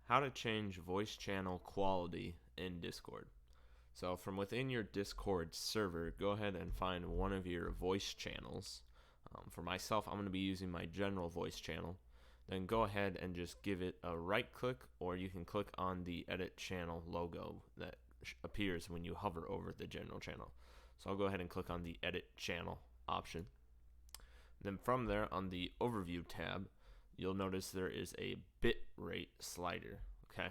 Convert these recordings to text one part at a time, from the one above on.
How to change voice channel quality in Discord. So from within your Discord server, go ahead and find one of your voice channels. For myself, I'm going to be using my general voice channel. Then go ahead and just give it a right click, or you can click on the edit channel logo that appears when you hover over the general channel. So I'll go ahead and click on the edit channel option. Then from there, on the overview tab, you'll notice there is a bit rate slider. Okay,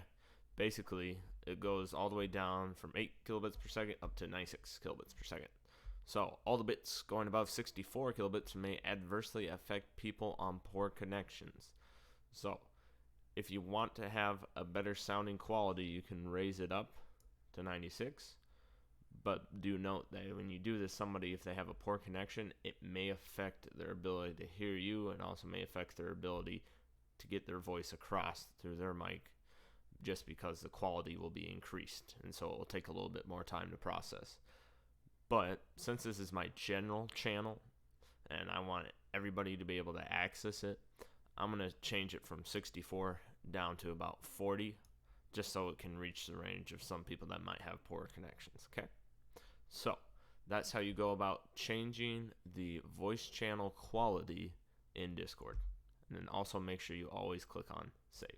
basically it goes all the way down from 8 kilobits per second up to 96 kilobits per second. So all the bits going above 64 kilobits may adversely affect people on poor connections. So if you want to have a better sounding quality, you can raise it up to 96. But do note that when you do this, somebody, if they have a poor connection, it may affect their ability to hear you, and also may affect their ability to get their voice across through their mic, just because the quality will be increased, and so it will take a little bit more time to process. But since this is my general channel and I want everybody to be able to access it, I'm going to change it from 64 down to about 40, just so it can reach the range of some people that might have poor connections. Okay, so that's how you go about changing the voice channel quality in Discord. And then also make sure you always click on save.